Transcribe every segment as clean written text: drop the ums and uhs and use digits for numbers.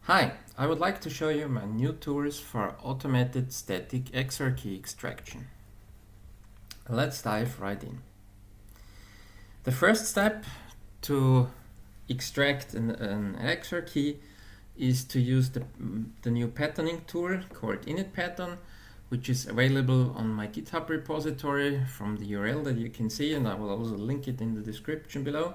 Hi, I would like to show you my new tools for automated static XOR key extraction. Let's dive right in. The first step to extract an XOR key is to use the new patterning tool called initpattern, which is available on my GitHub repository from the URL that you can see, and I will also link it in the description below.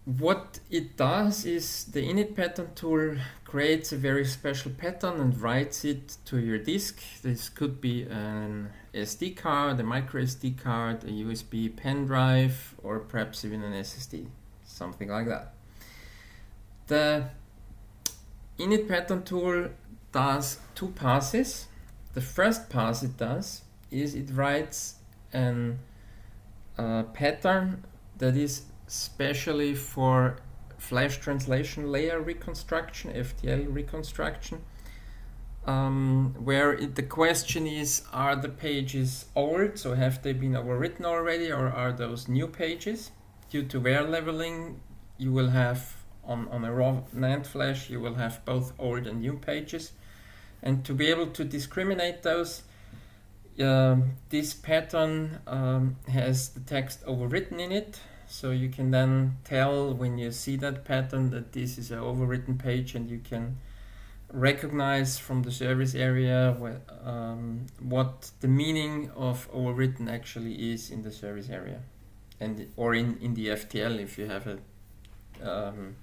What it does is the initpattern tool creates a very special pattern and writes it to your disk. This could be an SD card, a micro SD card, a USB pen drive, or perhaps even an SSD, something like that. The initpattern tool does two passes. The first pass it does is it writes a pattern that is especially for flash translation layer reconstruction, FTL reconstruction, where the question is, are the pages old, so have they been overwritten already, or are those new pages? Due to wear leveling, you will have, on a raw NAND flash, you will have both old and new pages. And to be able to discriminate those, this pattern has the text overwritten in it. So you can then tell when you see that pattern that this is an overwritten page, and you can recognize from the service area what the meaning of overwritten actually is in the service area, or in the FTL if you have an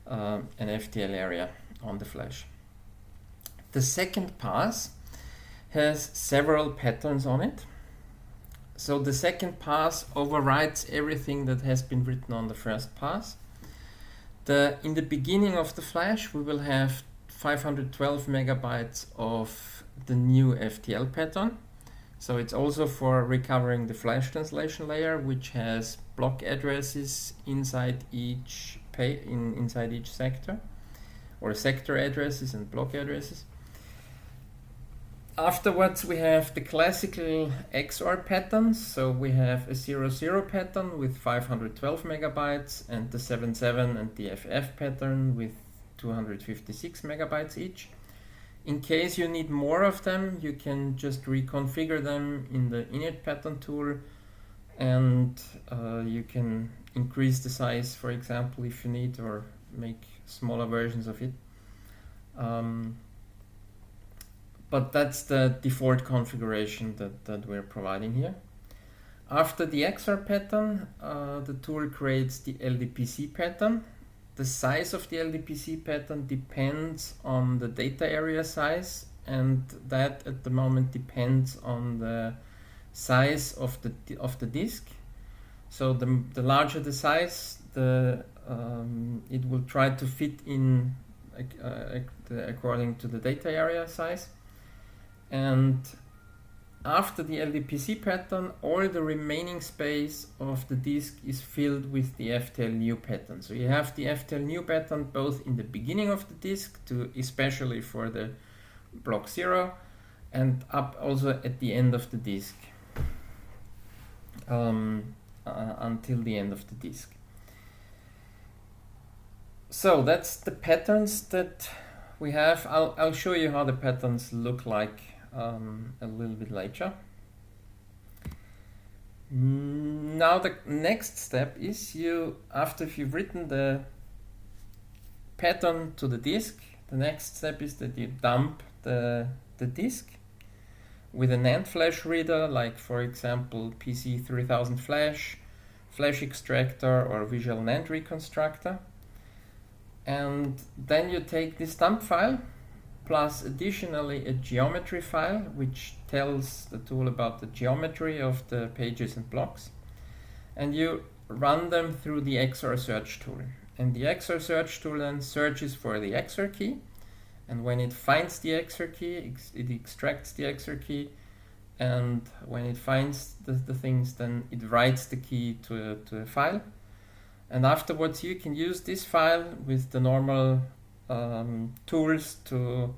FTL area on the flash. The second pass has several patterns on it. So the second pass overrides everything that has been written on the first pass. In the beginning of the flash, we will have 512 megabytes of the new FTL pattern. So it's also for recovering the flash translation layer, which has block addresses inside each inside each sector, or sector addresses and block addresses. Afterwards, we have the classical XOR patterns. So we have a 00 pattern with 512 megabytes, and the 77 and the FF pattern with 256 megabytes each. In case you need more of them, you can just reconfigure them in the initpattern tool, and you can increase the size, for example, if you need, or make smaller versions of it. But that's the default configuration that we're providing here. After the XOR pattern, the tool creates the LDPC pattern. The size of the LDPC pattern depends on the data area size, and that at the moment depends on the size of the disk. So the larger the size, it will try to fit in according to the data area size. And after the LDPC pattern, all the remaining space of the disk is filled with the FTL new pattern. So you have the FTL new pattern both in the beginning of the disk, especially for the block 0, and up also at the end of the disk, until the end of the disk. So that's the patterns that we have. I'll show you how the patterns look like a little bit later. Now the next step is, after you've written the pattern to the disk, the next step is that you dump the disk with a NAND flash reader, like for example PC 3000 flash extractor, or visual NAND reconstructor. And then you take this dump file, plus additionally a geometry file, which tells the tool about the geometry of the pages and blocks. And you run them through the XOR search tool. And the XOR search tool then searches for the XOR key. And when it finds the XOR key, it extracts the XOR key. And when it finds the things, then it writes the key to a file. And afterwards, you can use this file with the normal tools to,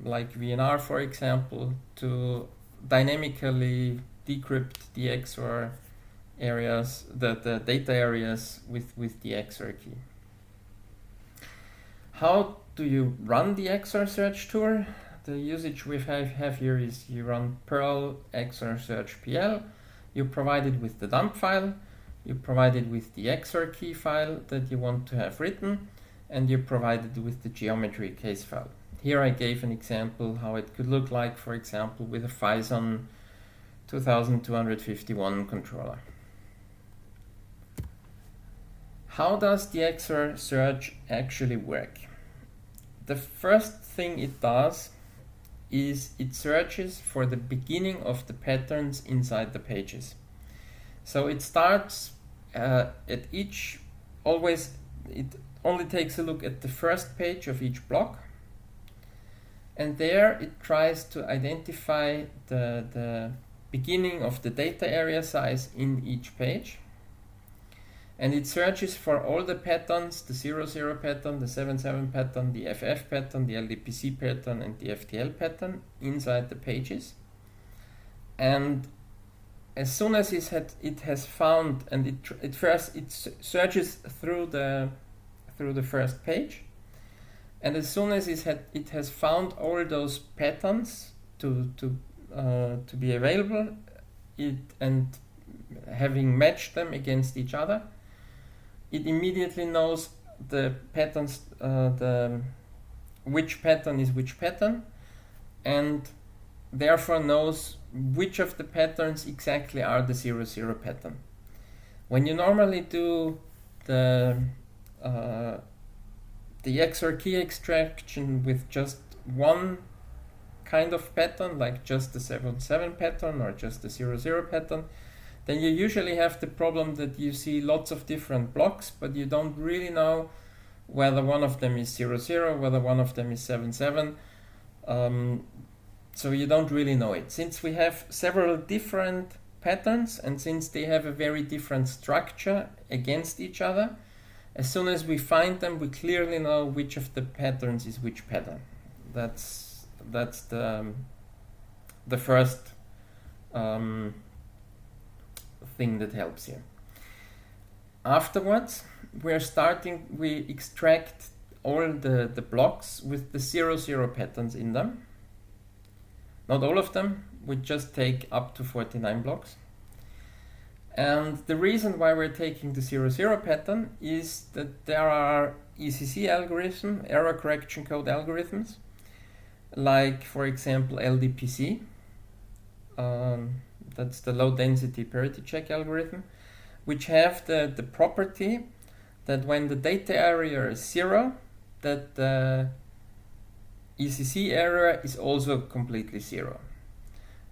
like VNR for example, to dynamically decrypt the XOR areas, the data areas with the XOR key. How do you run the XOR search tool? The usage we have here is you run Perl XOR search PL, you provide it with the dump file, you provide it with the XOR key file that you want to have written, and you provide it with the geometry case file. Here I gave an example how it could look like, for example, with a Phison 2251 controller. How does the XOR search actually work? The first thing it does is it searches for the beginning of the patterns inside the pages. So it starts it only takes a look at the first page of each block, and there it tries to identify the beginning of the data area size in each page. And it searches for all the patterns, the 00 pattern, the 77 pattern, the FF pattern, the LDPC pattern, and the FTL pattern inside the pages. And as soon as it has found, and it searches through the first page, and as soon as it has found all those patterns to be available, and having matched them against each other, it immediately knows the patterns, which pattern is which pattern, and therefore knows which of the patterns exactly are the 00 pattern. When you normally do the XOR key extraction with just one kind of pattern, like just the 77 pattern or just the 00 pattern, then you usually have the problem that you see lots of different blocks, but you don't really know whether one of them is 00, whether one of them is 77. So you don't really know it. Since we have several different patterns, and since they have a very different structure against each other, as soon as we find them, we clearly know which of the patterns is which pattern. That's the first thing that helps here. Afterwards, we extract all the blocks with the 00 patterns in them. Not all of them, we just take up to 49 blocks. And the reason why we're taking the 00 pattern is that there are ECC algorithms, error correction code algorithms, like for example LDPC, that's the low density parity check algorithm, which have the property that when the data area is 0, that the ECC area is also completely 0.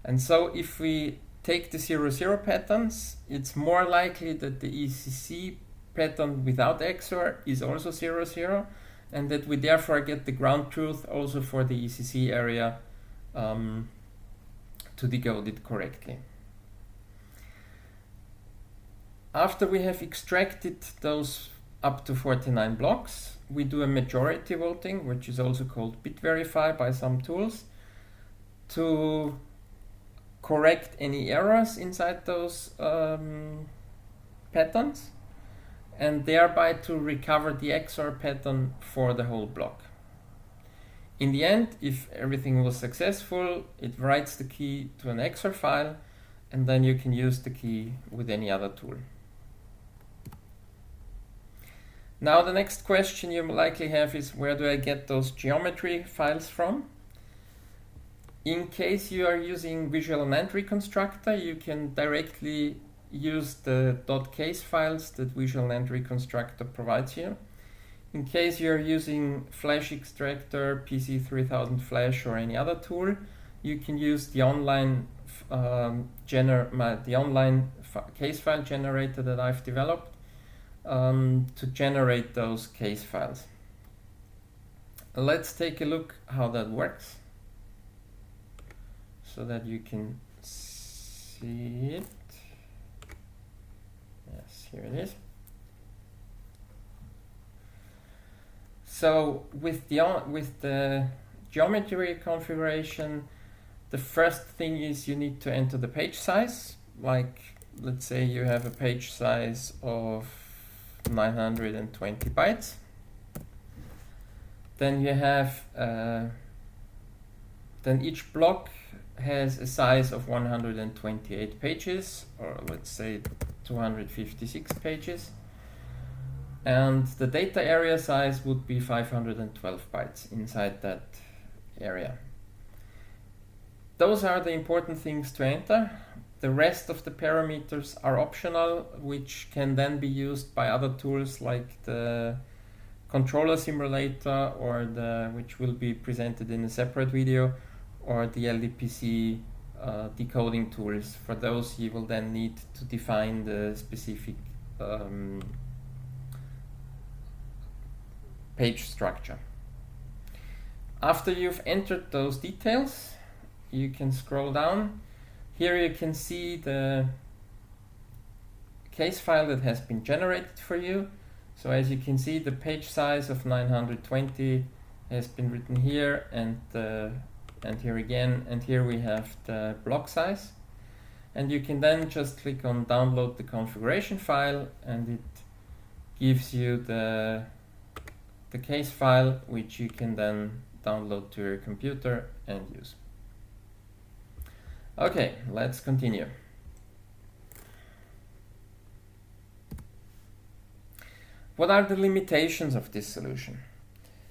And so if we take the 00 patterns, it's more likely that the ECC pattern without XOR is also 00, and that we therefore get the ground truth also for the ECC area to decode it correctly. After we have extracted those up to 49 blocks, we do a majority voting, which is also called bit verify by some tools, to correct any errors inside those patterns, and thereby to recover the XOR pattern for the whole block. In the end, if everything was successful, it writes the key to an XOR file, and then you can use the key with any other tool. Now the next question you likely have is, where do I get those geometry files from? In case you are using Visual NAND Reconstructor, you can directly use the .case files that Visual NAND Reconstructor provides you. In case you are using Flash Extractor, PC3000 Flash, or any other tool, you can use the online case file generator that I've developed to generate those case files. Let's take a look how that works so that you can see it. Yes, here it is. So with the geometry configuration, the first thing is you need to enter the page size. Like, let's say you have a page size of 920 bytes. Then you have then each block has a size of 128 pages, or let's say 256 pages, and the data area size would be 512 bytes inside that area. Those are the important things to enter. The rest of the parameters are optional, which can then be used by other tools like the controller simulator, or which will be presented in a separate video, or the LDPC decoding tools. For those, you will then need to define the specific page structure. After you've entered those details, you can scroll down. Here you can see the case file that has been generated for you. So as you can see, the page size of 920 has been written here, and here again, and here we have the block size. And you can then just click on download the configuration file, and it gives you the case file, which you can then download to your computer and use. Okay, let's continue. What are the limitations of this solution?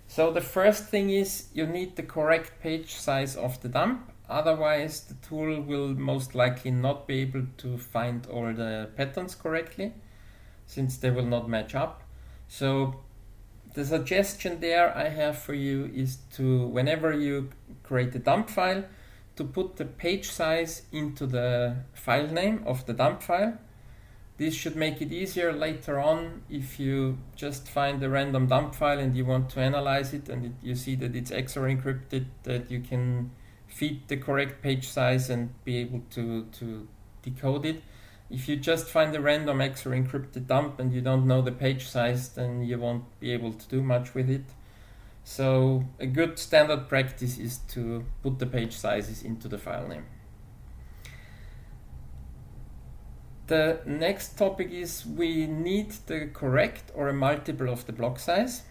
So the first thing is you need the correct page size of the dump, otherwise the tool will most likely not be able to find all the patterns correctly, since they will not match up. So the suggestion there I have for you is to, whenever you create a dump file, to put the page size into the file name of the dump file. This should make it easier later on if you just find a random dump file and you want to analyze it, and you see that it's XOR encrypted, that you can feed the correct page size and be able to decode it. If you just find a random XOR encrypted dump and you don't know the page size, then you won't be able to do much with it. So a good standard practice is to put the page sizes into the file name. The next topic is we need the correct or a multiple of the block size.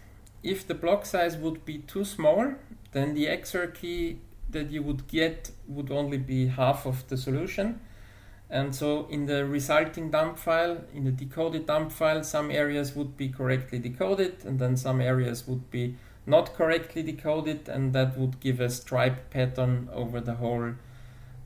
If the block size would be too small, then the XOR key that you would get would only be half of the solution. And so in the resulting dump file, in the decoded dump file, some areas would be correctly decoded, and then some areas would be not correctly decoded, and that would give a stripe pattern over the whole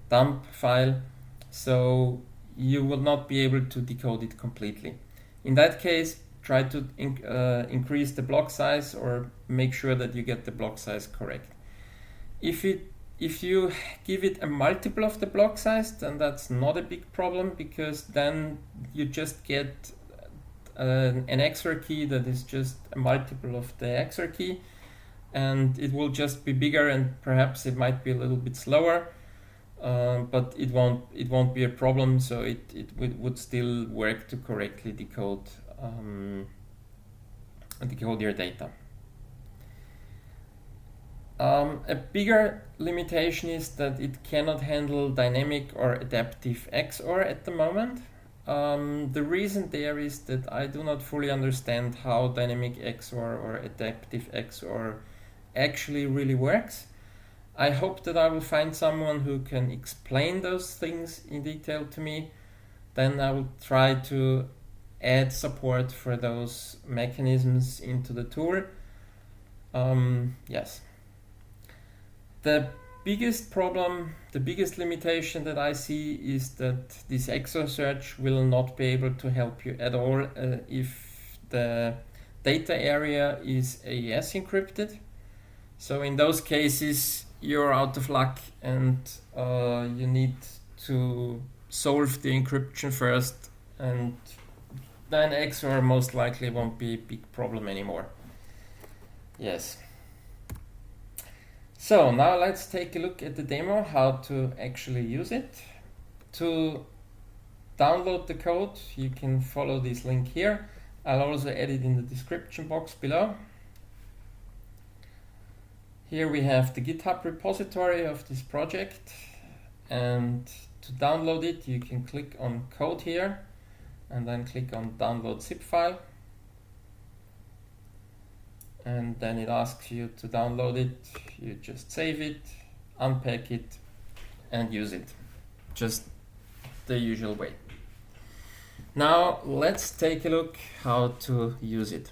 dump file. So you will not be able to decode it completely. In that case, try to increase the block size, or make sure that you get the block size correct. If you give it a multiple of the block size, then that's not a big problem, because then you just get an XOR key that is just a multiple of the XOR key, and it will just be bigger, and perhaps it might be a little bit slower. But it won't be a problem, so it would still work to correctly decode your data. A bigger limitation is that it cannot handle dynamic or adaptive XOR at the moment. The reason there is that I do not fully understand how dynamic XOR or adaptive XOR actually really works. I hope that I will find someone who can explain those things in detail to me. Then I will try to add support for those mechanisms into the tool. Yes. The biggest problem, the biggest limitation that I see is that this XOR search will not be able to help you at all if the data area is AES encrypted. So in those cases, you're out of luck, and you need to solve the encryption first, and then XOR most likely won't be a big problem anymore. Yes. So now let's take a look at the demo, how to actually use it. To download the code, you can follow this link here. I'll also add it in the description box below. Here we have the GitHub repository of this project, and to download it you can click on code here and then click on download zip file, and and then it asks you to download it. You just save it, unpack it, and use it. Just the usual way. Now let's take a look how to use it.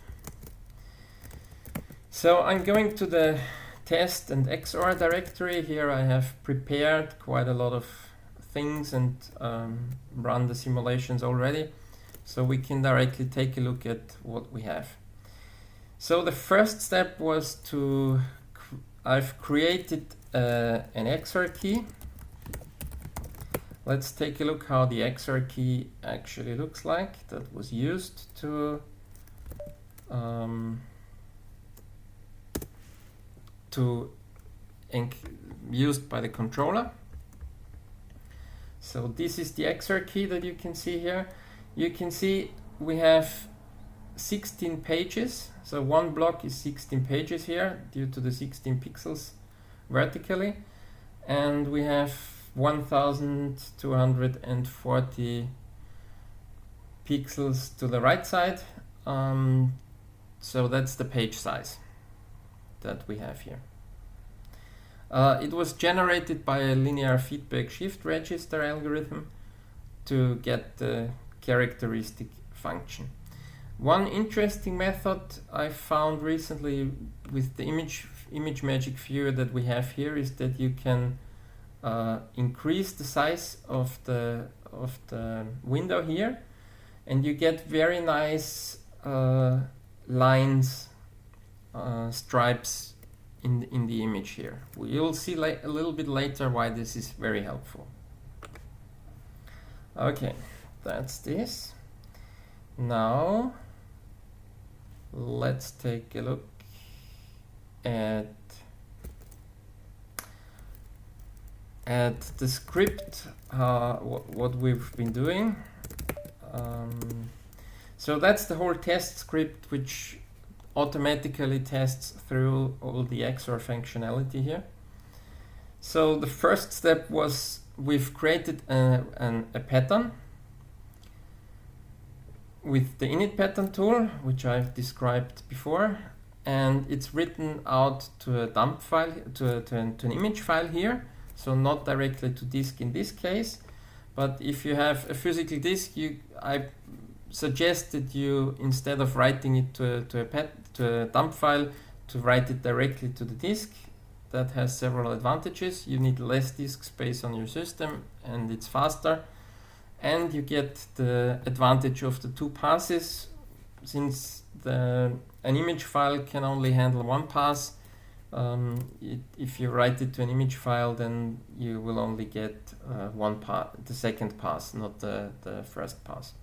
So I'm going to the test and XOR directory. Here I have prepared quite a lot of things and run the simulations already, so we can directly take a look at what we have. So the first step was I've created an XOR key. Let's take a look how the XOR key actually looks like. That was used used by the controller. So this is the XOR key that you can see here. You can see we have 16 pages. So one block is 16 pages here due to the 16 pixels vertically. And we have 1240 pixels to the right side. So that's the page size that we have here. It was generated by a linear feedback shift register algorithm to get the characteristic function. One interesting method I found recently with the image magic viewer that we have here is that you can increase the size of the window here, and you get very nice lines, stripes in the image here. You'll see a little bit later why this is very helpful. Okay, that's this. Now let's take a look at the script, what we've been doing. So that's the whole test script, which automatically tests through all the XOR functionality here. So the first step was we've created a pattern with the initpattern tool, which I've described before, and it's written out to a dump file, to an image file here. So not directly to disk in this case, but if you have a physical disk, I suggested you, instead of writing it to a dump file, to write it directly to the disk. That has several advantages. You need less disk space on your system, and it's faster. And you get the advantage of the 2 passes. Since an image file can only handle 1 pass, if you write it to an image file, then you will only get the second pass, not the first pass.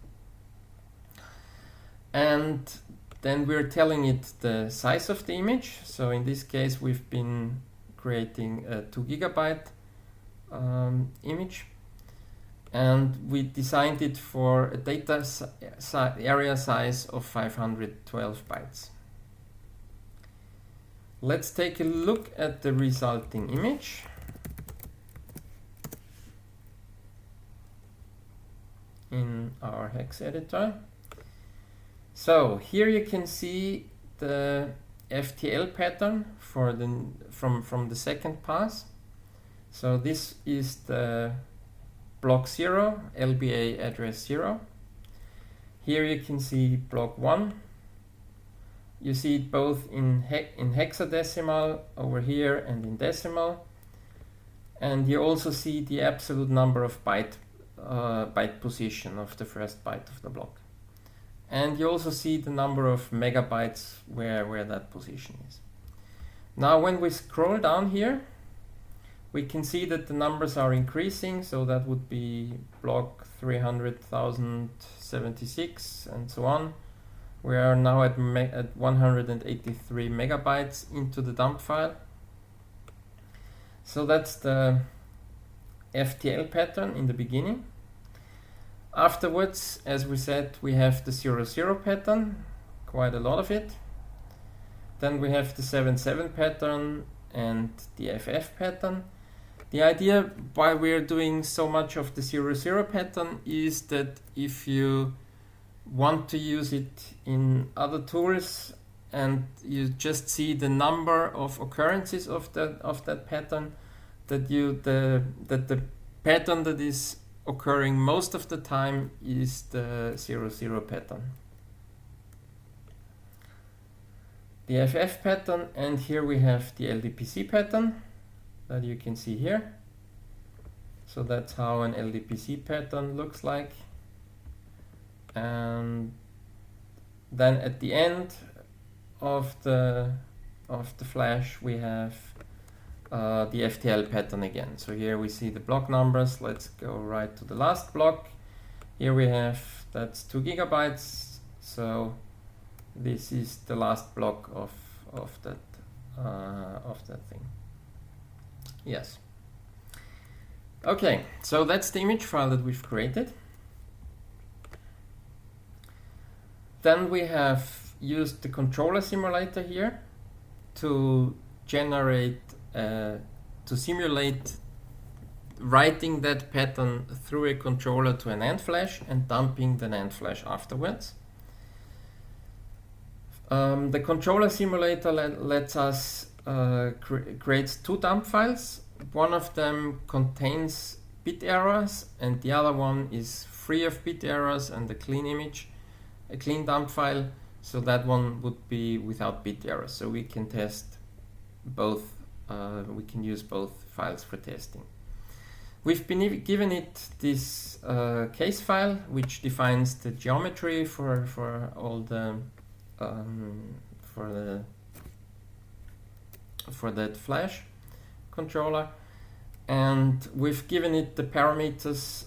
And then we're telling it the size of the image. So in this case, we've been creating a 2 gigabyte image, and we designed it for a data area size of 512 bytes. Let's take a look at the resulting image. In our hex editor. So here you can see the FTL pattern for from the second pass. So this is the block 0, LBA address 0. Here you can see block 1. You see it both in hexadecimal over here and in decimal. And you also see the absolute number of byte position of the first byte of the block. And you also see the number of megabytes where that position is. Now when we scroll down here, we can see that the numbers are increasing. So that would be block 300,076 and so on. We are now at 183 megabytes into the dump file. So that's the FTL pattern in the beginning. Afterwards, as we said, we have the 00 pattern, quite a lot of it. Then we have the 77 pattern and the FF pattern. The idea why we're doing so much of the 00 pattern is that if you want to use it in other tools, and you just see the number of occurrences of that pattern, that the pattern that is occurring most of the time is the 0, 0 pattern. The FF pattern, and here we have the LDPC pattern that you can see here. So that's how an LDPC pattern looks like. And then at the end of the flash we have the FTL pattern again. So here we see the block numbers. Let's go right to the last block. Here we have, that's 2 gigabytes. So this is the last block of that thing. Yes. Okay, so that's the image file that we've created. Then we have used the controller simulator here to generate, to simulate writing that pattern through a controller to an AND flash and dumping the NAND flash afterwards. The controller simulator lets us create 2 dump files. One of them contains bit errors and the other one is free of bit errors and a clean image, a clean dump file. So that one would be without bit errors. So we can test both, we can use both files for testing. We've been given it this case file, which defines the geometry for all the for that flash controller, and we've given it the parameters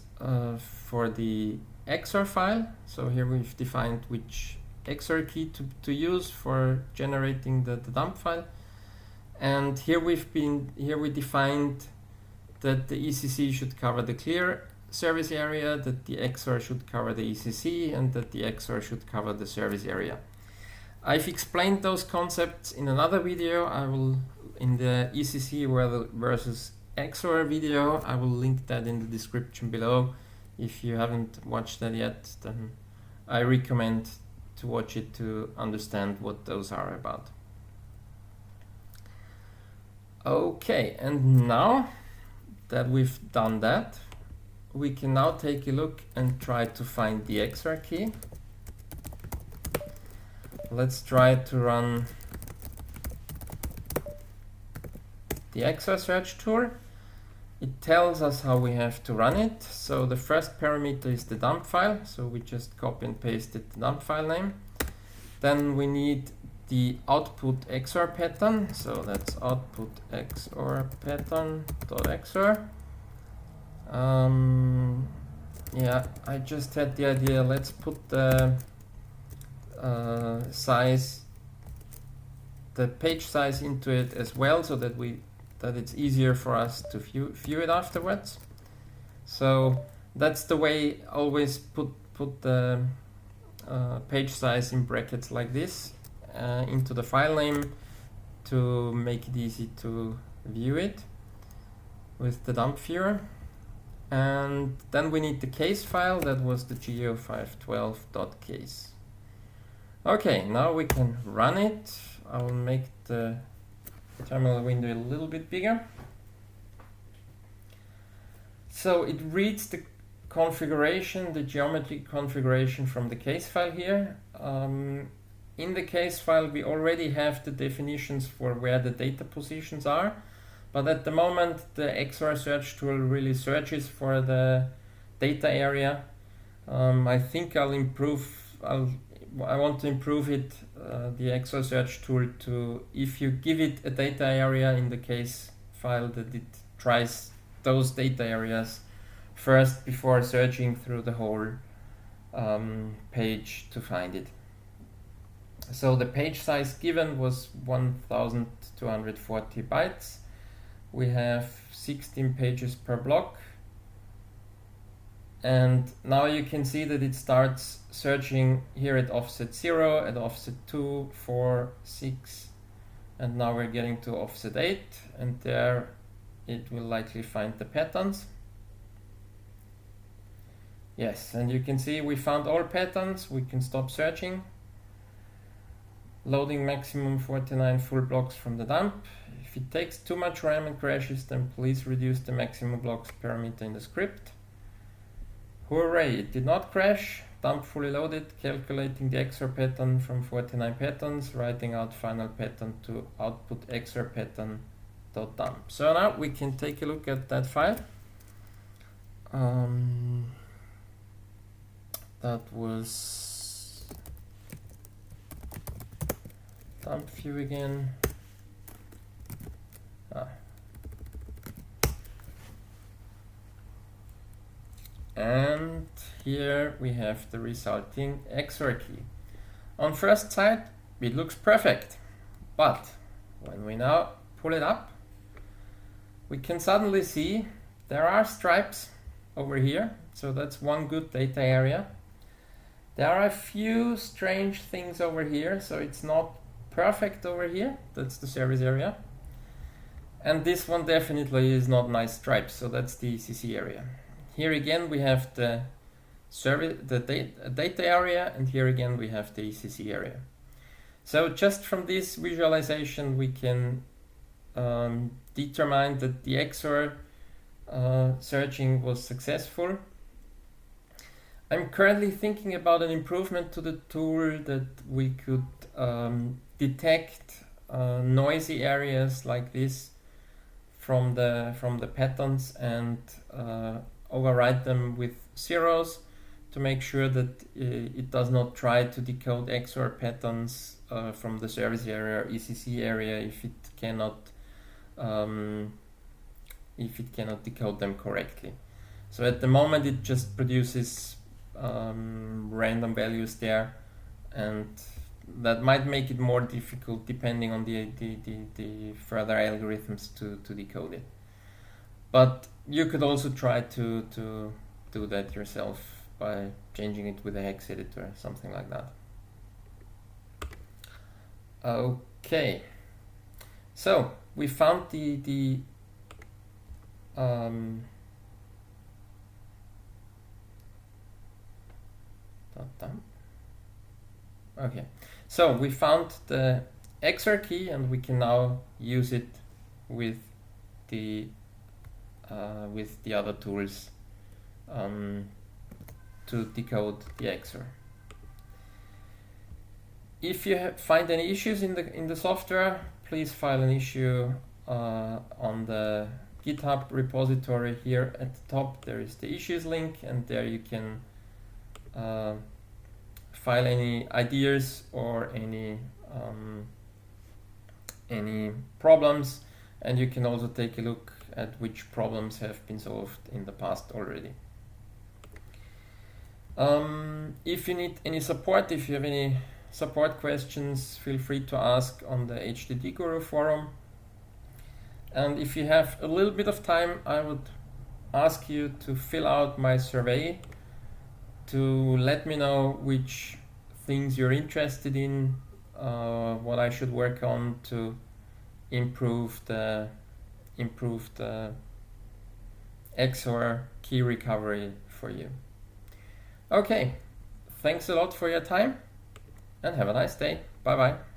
for the XOR file. So here we've defined which XOR key to use for generating the dump file, and here we defined that the ECC should cover the clear service area, that the XOR should cover the ECC, and that the XOR should cover the service area. I've explained those concepts in another video. I will, in the ECC versus XOR video, I will link that in the description below. If you haven't watched that yet, then I recommend to watch it to understand what those are about. Okay, and now that we've done that, we can now take a look and try to find the XOR key. Let's try to run the XOR search tool. It tells us how we have to run it. So the first parameter is the dump file. So we just copy and pasted the dump file name. Then we need the output XOR pattern. So that's output XOR pattern.xor. Yeah, I just had the idea. Let's put the size, the page size into it as well, so that it's easier for us to view it afterwards. So that's the way. Always put the page size in brackets like this into the file name to make it easy to view it with the dump viewer. And then we need the case file. That was the geo512.case. Okay, now we can run it. I will make the terminal window a little bit bigger. So it reads the configuration, the geometry configuration from the case file here. In the case file we already have the definitions for where the data positions are, but at the moment the XOR search tool really searches for the data area. I think I want to improve it, the XOR search tool, to, if you give it a data area in the case file, that it tries those data areas first before searching through the whole page to find it. So the page size given was 1240 bytes. We have 16 pages per block. And now you can see that it starts searching here at offset 0, at offset 2, 4, 6, and now we're getting to offset 8, and there it will likely find the patterns. Yes, and you can see we found all patterns. We can stop searching. Loading maximum 49 full blocks from the dump. If it takes too much RAM and crashes, then please reduce the maximum blocks parameter in the script. Hooray, it did not crash. Dump fully loaded, calculating the XOR pattern from 49 patterns, writing out final pattern to output XOR pattern.dump. So now we can take a look at that file. That was dump view again. And here we have the resulting XOR key. On first sight, it looks perfect, but when we now pull it up, we can suddenly see there are stripes over here, so that's one good data area. There are a few strange things over here, so it's not perfect over here. That's the service area. And this one definitely is not nice stripes, so that's the ECC area. Here again we have the data area, and here again we have the ECC area. So just from this visualization we can determine that the XOR searching was successful. I'm currently thinking about an improvement to the tool that we could detect noisy areas like this from the patterns and override them with zeros to make sure that it does not try to decode XOR patterns from the service area or ECC area if it cannot decode them correctly. So at the moment it just produces random values there, and that might make it more difficult depending on the further algorithms to decode it. But you could also try to do that yourself by changing it with a hex editor, something like that. Okay, so we found okay, so we found the XOR key, and we can now use it with the other tools to decode the XOR. If you find any issues in the software, please file an issue on the GitHub repository. Here at the top there is the issues link, and there you can file any ideas or any problems, and you can also take a look at which problems have been solved in the past already. If you need any support, if you have any support questions, feel free to ask on the HDD Guru forum. And if you have a little bit of time, I would ask you to fill out my survey to let me know which things you're interested in, what I should work on to improve the XOR key recovery for you. Okay, thanks a lot for your time, and have a nice day. Bye bye.